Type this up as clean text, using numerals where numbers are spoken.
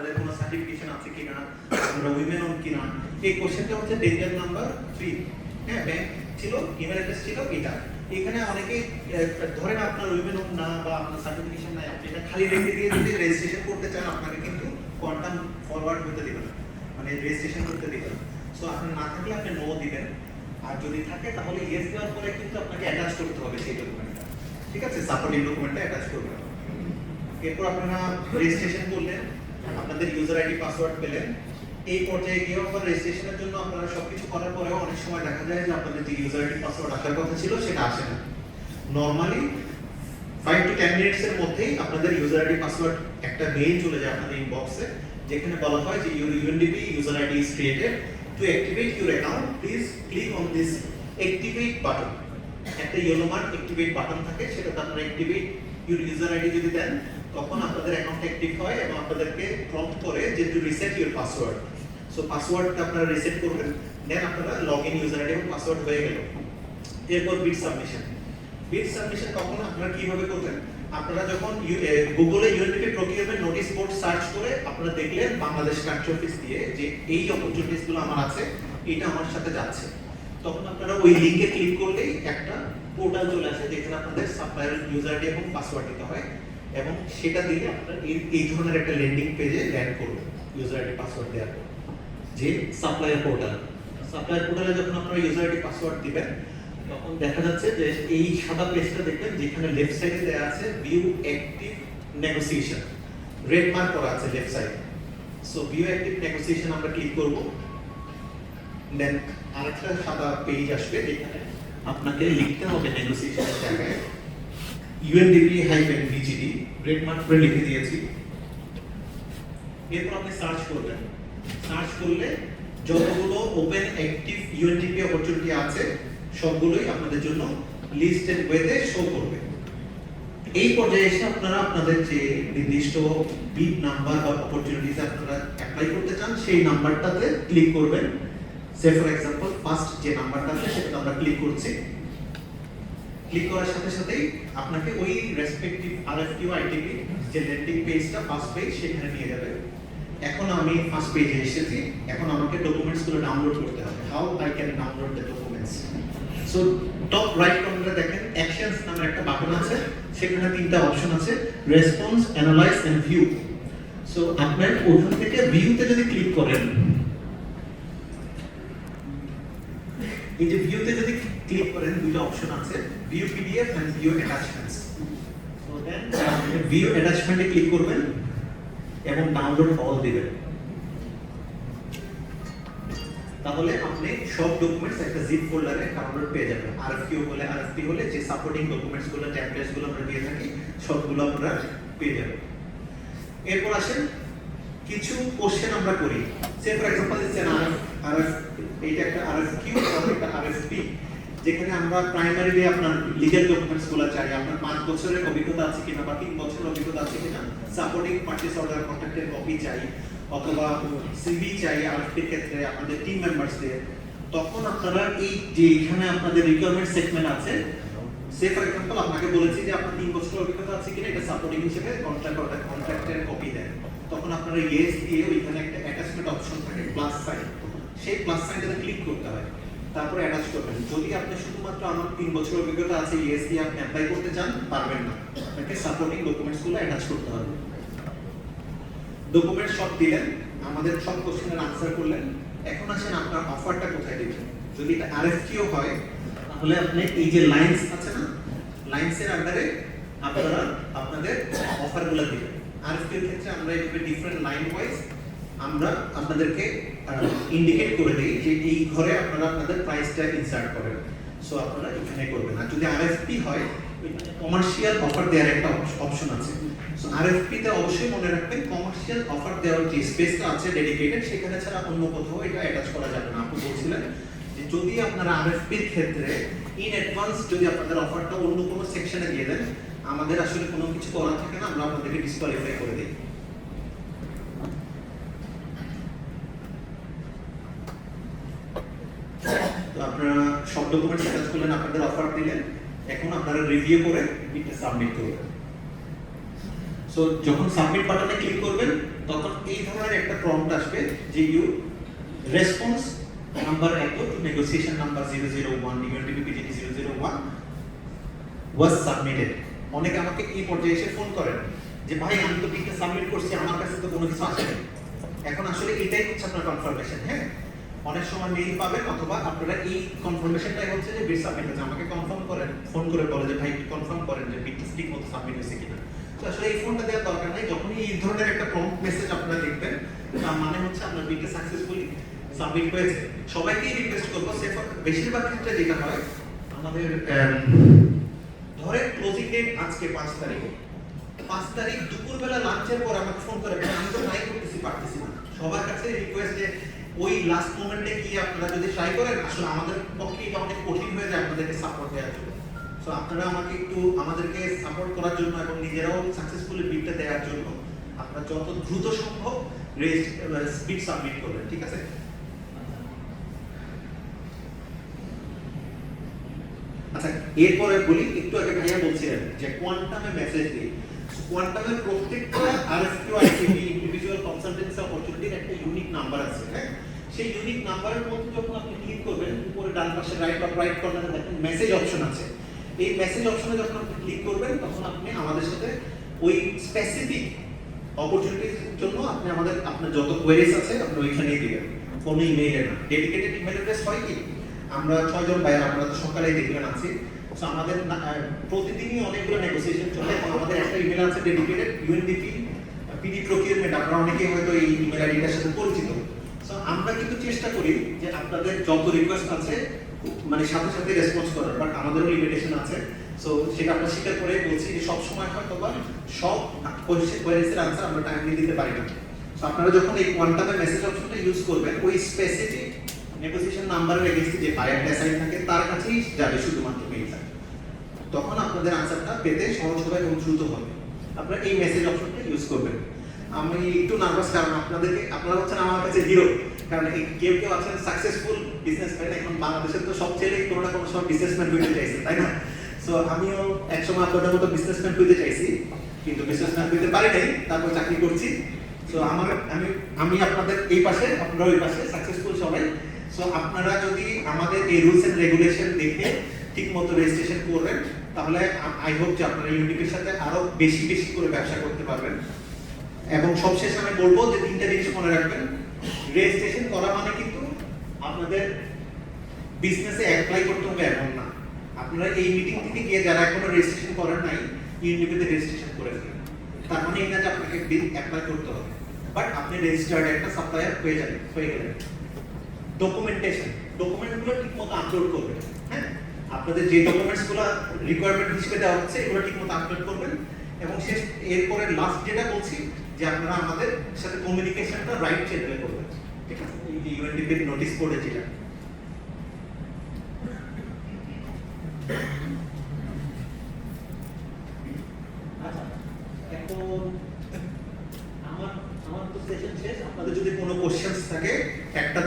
আপনাদের কোনো সার্টিফিকেশন আছে কিনা, আপনারা উইমেন অন কিনা। এই কোশ্চেনটা হচ্ছে ডেঞ্জার নাম্বার 3। হ্যাঁ, ব্যাংক ছিল, ইমেল অ্যাড্রেস ছিল, এটা এখানে অনেকে ধরেন আপনার উইমেন অন না বা আপনার সার্টিফিকেশন নাই, আপনি এটা খালি রেখে দিয়ে যদি রেজিস্ট্রেশন করতে চান আপনাকে কিন্তু কোয়ান্টাম ফরওয়ার্ড করতে দিবেন না, মানে রেজিস্ট্রেশন করতে দিবেন না। সো আপনি না থাকলে আপনি নো দিবেন, আর যদি থাকে তাহলে ইয়েস দেওয়ার পরে কিন্তু আপনাকে অ্যাটাচ করতে হবে সেই ডকুমেন্টটা, ঠিক আছে, সাপোর্টিং ডকুমেন্টটা অ্যাটাচ করতে হবে। এরপর আপনারা রেজিস্ট্রেশন করলেন, আপনাদের ইউজার আইডি পাসওয়ার্ড পেলেন। এই পর্যায়ে গিয়ে আবার রেজিস্ট্রেশনের জন্য আপনারা সবকিছু করার পরেও অনেক সময় দেখা যায় যে আপনাদের যে ইউজার আইডি পাসওয়ার্ড আসার কথা ছিল সেটা আসে না। নরমালি 5 to 10 মিনিটস এর মধ্যেই আপনাদের ইউজার আইডি পাসওয়ার্ড একটা মেইল চলে যায় আপনাদের ইনবক্সে, যেখানে বলা হয় যে your UNDP user ID is created, two activate your account please click on this activate button. একটা ইয়েলো মার্ক অ্যাক্টিভেট বাটন থাকে, সেটাতে আপনারা অ্যাক্টিভেট ইউর ইউজার আইডি যদি দেন তখন আপনাদের অ্যাকাউন্ট অ্যাক্টিভ হয় এবং আপনাদেরকে প্রম্পট করে যে two reset your password. So পাসওয়ার্ডটা আপনারা রিসেট করবেন, দেন আপনারা লগইন ইউজার আইডি এবং পাসওয়ার্ড হয়ে গেল। এরপর বিট সাবমিশন। বিট সাবমিশন তখন আপনারা কিভাবে করবেন? আপনারা যখন গুগলে UNDP procurement notice board search করে আপনারা দেখলেন বাংলাদেশ কান্ট্রি অফিস দিয়ে যে এই অপরচুনিটিসগুলো আমার আছে, এটা আমার সাথে যাচ্ছে, তখন আপনারা ওই লিংকে ক্লিক করলেই একটা পোর্টাল চলে আসে যেখানে আপনাদের সাপ্লায়ার ইউজার আইডি এবং পাসওয়ার্ড দিতে হয়, এবং সেটা দিলে আপনারা এই ধরনের একটা ল্যান্ডিং পেজে ল্যান্ড করবেন ইউজার আইডি পাসওয়ার্ড দেওয়ার পর। যে সাপ্লায়ার পোর্টালে যখন আপনারা ইউজার আইডি পাসওয়ার্ড দিবেন তখন দেখা যাচ্ছে যে এই সাদা পেজটা দেখবেন যেখানে লেফট সাইডে দেয়া আছে view active negotiation, red mark করা আছে লেফট সাইডে। সো ভিউ অ্যাক্টিভ নেগোসিয়েশন আমরা ক্লিক করব, দেন আরেকটা সাদা পেজ আসবে যেখানে আপনাকে লিখতে হবে নেগোসিয়েশনের জায়গায় UNDP-BGD, রেড মার্ক করে লিখে দিয়েছি। এরপর আপনি সার্চ করবেন, সার্চ করলে যতগুলো ওপেন অ্যাক্টিভ UNDP অপরচুনিটি আছে সবগুলোই আপনাদের জন্য লিস্টেড ওয়েতে শো করবে। এই পর্যায়ে এসে আপনারা আপনাদের যে নির্দিষ্ট বিট নাম্বার বা অপরচুনিটিস আপনারা অ্যাপ্লাই করতে চান সেই নাম্বারটাতে ক্লিক করবেন। সে ফর এক্সাম্পল ফার্স্ট যে নাম্বারটা আছে সেটা আমরা ক্লিক করছি। ক্লিক করার সাথে সাথেই আপনাকে ওই রেসপেক্টিভ আরএফকিউ আইটিপি যে ল্যান্ডিং পেজটা ফার্স্ট পেজ সেখানে নিয়ে যাবে। এখন আমি ফার্স্ট পেজে এসেছি, এখন আমাকে ডকুমেন্টসগুলো ডাউনলোড করতে হবে। How I can download the documents? So top right কর্নারে দেখেন অ্যাকশনস নামে একটা বাটন আছে, সেখানে তিনটা অপশন আছে, response, analyse and view. So আপনার ওখান থেকে ভিউতে যদি ক্লিক করেন, এই যে ভিউতে যদি ক্লিক করেন দুটো অপশন আছে, view PDF and view attachments. So then view অ্যাটাচমেন্টে ক্লিক করবেন এবং ডাউনলোড অল দিবেন। তাহলে আপনি সব ডকুমেন্টস একটা জিপ ফোল্ডারে ডাউনলোড পেয়ে যাবেন। আরএফকিউ হলে আরএফপি হলে যে সাপোর্টিং ডকুমেন্টস গুলো টেমপ্লেটস গুলো আমরা দিয়ে থাকি সবগুলো আপনারা পেয়ে যাবেন। এরপর আসেন কিছু কোশ্চেন আমরা করি। Say for example this N RF, এইটা একটা আরএফকিউ আর একটা আরএফপি, যেখানে আমরা প্রাইমারিলি আপনার লিগ্যাল ডকুমেন্টস গুলো চাই, আপনার 5 বছরের অভিজ্ঞতা আছে কিনা বা 3 বছরের অভিজ্ঞতা আছে কিনা, সাপোর্টিং পারচেজ অর্ডার কন্ট্রাক্টের কপি চাই, অথবা সিভি চাই আরএফপির ক্ষেত্রে আপনাদের টিম মেম্বারসদের। তখন আপনারা এই যে এখানে আপনাদের রিকোয়ারমেন্ট সেগমেন্ট আছে, সে ফর এক্সাম্পল আপনাকে বলেছি যে আপনার 3 বছরের অভিজ্ঞতা আছে কিনা, এটা সাপোর্টিং হিসেবে কন্ট্রাক্টের কপি দেন। তখন আপনারা ইয়েস দিয়ে ওইখানে একটা অ্যাটাচমেন্ট অপশন থাকে প্লাস সাইন, সেই প্লাস সাইনটাতে ক্লিক করতে হয়, তারপরে অ্যাটাচ করবেন। যদি আপনি শুধুমাত্র আমার 3 বছরের অভিজ্ঞতা আছে ইয়েস দিয়ে আপনি অ্যাপ্লাই করতে চান, পারবেন না, আপনাকে সাপোর্টিং ডকুমেন্টসগুলো অ্যাটাচ করতে হবে। ডকুমেন্ট সব দিলেন, আমাদের সব কোশ্চেনের আনসার করলেন। এখন আসেন আপনার অফারটা কোথায় দিবেন। যদি এটা আরএফকিউ হয় তাহলে আপনি এই যে লাইনস আছে না, লাইনসের আন্ডারে আপনারা আপনাদের অফারগুলো দিবেন। আরএফকিউর ক্ষেত্রে আমরা এইভাবে ডিফারেন্ট লাইন ওয়াইজ আমরা আপনাদেরকে ইন্ডিকেট করে দেই যে এই ঘরে আপনারা আপনাদের প্রাইসটা ইনসার্ট করেন। সো আপনারা এখানে করবেন। আর যদি আরএফপি হয় ওইখানে কমার্শিয়াল অফার দেওয়ার একটা অপশন আছে। সো আরএফপি তে অবশ্যই মনে রাখবেন কমার্শিয়াল অফার দেওয়ার যে স্পেসটা আছে ডেডিকেটেড, সেখানে ছাড়া অন্য কোথাও এটা অ্যাটাচ করা যাবে না। আপনি বলছিলেন যে যদি আপনারা আরএফপির ক্ষেত্রে ইন অ্যাডভান্স যদি আপনাদের অফারটা অন্য কোনো সেকশনে দিয়ে দেন, আমাদের আসলে কোনো কিছু করা থাকে না, আমরা আপনাদেরকে ডিসকোয়ালিফাই করে দিই। তো আপনারা সব ডকুমেন্টস অ্যাটাচ করলেন, আপনাদের অফার দিলেন, এখন আপনারা রিভিউ করে এটা সাবমিট করবেন। সো যখন সাবমিট বাটনে ক্লিক করবেন তখন এই ধরনের একটা প্রম্পট আসবে যে ইউ রেসপন্স নাম্বার এত to negotiation number 001 UNDP-PGT 001 was submitted. অনেকে আমাকে এই পর্যায়ে এসে ফোন করেন যে ভাই আমি তো বিলটা সাবমিট করছি, আমার কাছে তো কোনো কিছু আসেনি। এখন আসলে এটাই হচ্ছে আপনার কনফার্মেশন। হ্যাঁ, অনেক সময় মেইল পাবেন অথবা আপনারা এই কনফার্মেশনটাই হচ্ছে যে বিল সাবমিট হয়েছে, আমাকে কনফার্ম করেন, ফোন করে বলে যে ভাই কনফার্ম করেন যে বিলটা ঠিক মতো সাবমিট হয়েছে কিনা। তো আসলে এই ফোনটা দেওয়ার দরকার নেই। যখনই এই ধরনের একটা প্রম্পট মেসেজ আপনারা দেখবেন তার মানে হচ্ছে আপনার বিলটা সাকসেসফুলি সাবমিট হয়েছে। সবাইকেই রিকোয়েস্ট করবো, বেশিরভাগ ক্ষেত্রে যেটা হয় আমাদের ধরে ক্লোজিং ডেট আজকে 5 তারিখ, 5 তারিখ দুপুরবেলা লাঞ্চের পর আমাকে ফোন করে আমি তো ট্রাই করতেছি পারতেছি না। সবার কাছে রিকোয়েস্ট যে ওই লাস্ট মোমেন্টে কি আপনারা যদি ট্রাই করেন, আসলে আমাদের পক্ষে এটা অনেক কঠিন হয়ে যায় আপনাদেরকে সাপোর্ট দেওয়ার জন্য। সো আপনারা আমাকে একটু আমাদেরকে সাপোর্ট করার জন্য এবং নিজেরাও সাকসেসফুলি বিলটা দেওয়ার জন্য আপনারা যত দ্রুত সম্ভব স্পিড সাবমিট করবেন, ঠিক আছে? আচ্ছা, এরপরে বলি, একটু আগে ভাইয়া বলছিলেন যে কোয়ান্টামে মেসেজ দিই। কোয়ান্টামের প্রত্যেকটা আরএফকিউ আইসিপি ইন্ডিভিজুয়াল কনসালটেন্সি অপরচুনিটির একটা ইউনিক নাম্বার আছে। হ্যাঁ, সেই ইউনিক নাম্বারের মধ্যে যখন আপনি ক্লিক করবেন উপরে ডান পাশে রাইট কর্নারে দেখেন মেসেজ অপশন আছে। এই মেসেজ অপশনে যখন আপনি ক্লিক করবেন তখন আপনি আমাদের সাথে ওই স্পেসিফিক অপরচুনিটির জন্য আপনি আপনার যত কোয়েরিজ আছে আপনি ওইখানেই দিবেন, কোনো ইমেইলে না। ডেডিকেটেড ইমেইল অ্যাড্রেস হয় কি, আমরা 6 জন ভাই, আপনারা তো সকালেই দেখবেন আছি। সো আমাদের প্রতিদিনই অনেকগুলো নেগোসিয়েশন চলে এবং আমাদের একটা ইমেল আছে ডেডিকেটেড UNDP PD প্রকিউরমেন্ট। আপনারা অনেকেই হয়তো এই ইমেল আইডিটার সাথে পরিচিত। সো আমরা কিন্তু চেষ্টা করি যে আপনাদের যত রিকোয়েস্ট আছে মানে সাথে সাথে রেসপন্স করার, বাট আমাদেরও লিমিটেশন আছে। সো সেটা আমরা স্বীকার করে বলছি যে সব সময় হয়তো বা সব কোয়েরিজের আনসার আমরা টাইমলি দিতে পারি না। সো আপনারা যখন এই কোয়ান্টামের মেসেজ অপশনটা ইউজ করবেন ওই স্পেসিফিক নেগোসিয়েশন নাম্বারের এগেইনস্টে যে বায়ারটা অ্যাসাইন থাকে তার কাছেই যাবে শুধুমাত্র মেইলটা। তখন আপনাদের আনসারটা পেতে সহজ হবে এবং দ্রুত হবে। আপনারা এই মেসেজ অপশনটা ইউজ করবেন। আমি একটু নার্ভাস কারণ আপনারা হচ্ছেন আমার কাছে হিরো, কারণ কেউ কেউ আছেন সাকসেসফুল বিজনেসম্যান। এখন বাংলাদেশের তো সব ছেলেই কোনো না কোনো সময় বিজনেসম্যান হইতে চাইছে, তাই না? সো আমিও একসময় আপনাদের মতো বিজনেসম্যান হইতে চাইছি, কিন্তু বিজনেসম্যান হইতে পারি নাই, তারপর চাকরি করছি। সো আমি আপনাদের এই পাশে, আপনারা ওই পাশে, সাকসেসফুল সবাই। সো আপনারা যদি আমাদের এই রুলস এন্ড রেগুলেশন দেখে ঠিক মতো রেজিস্ট্রেশন করবেন তাহলে আই হোপ যে আপনারা ইউনিটির সাথে আরো বেশি বেশি করে ব্যবসা করতে পারবেন। এবং সবশেষে আমি বলবো যে 3টা জিনিস মনে রাখবেন। রেজিস্ট্রেশন করা মানে কিন্তু আপনাদের বিজনেসে অ্যাপ্লাই করতে হবে এমন না। আপনারা এই মিটিং থেকে গিয়ে যারা এখনো রেজিস্ট্রেশন করেন নাই ইউনিটিতে রেজিস্ট্রেশন করে ফেলেন, তার মানে এই না যে আপনাকে বিল অ্যাপ্লাই করতে হবে, বাট আপনি রেজিস্টার্ড একটা সাপ্লায়ার হয়ে গেলেন। ডকুমেন্টগুলো ঠিকমতো আপলোড করবেন। হ্যাঁ, আপনাদের যে ডকুমেন্টসগুলো রিকোয়ারমেন্ট হিসেবে দেওয়া হচ্ছে এগুলো ঠিকমতো আপলোড করবেন। এবং এরপরে লাস্ট যেটা বলছি যে আপনারা আমাদের সাথে কমিউনিকেশনটা রাইট চ্যানেলে করবেন, ঠিক আছে? এই যে UNDP নোটিস বোর্ডে যেটা আচ্ছা, এখন আমার তো সেশন শেষ। আপনাদের যদি কোনো কোশ্চেনস থাকে একটা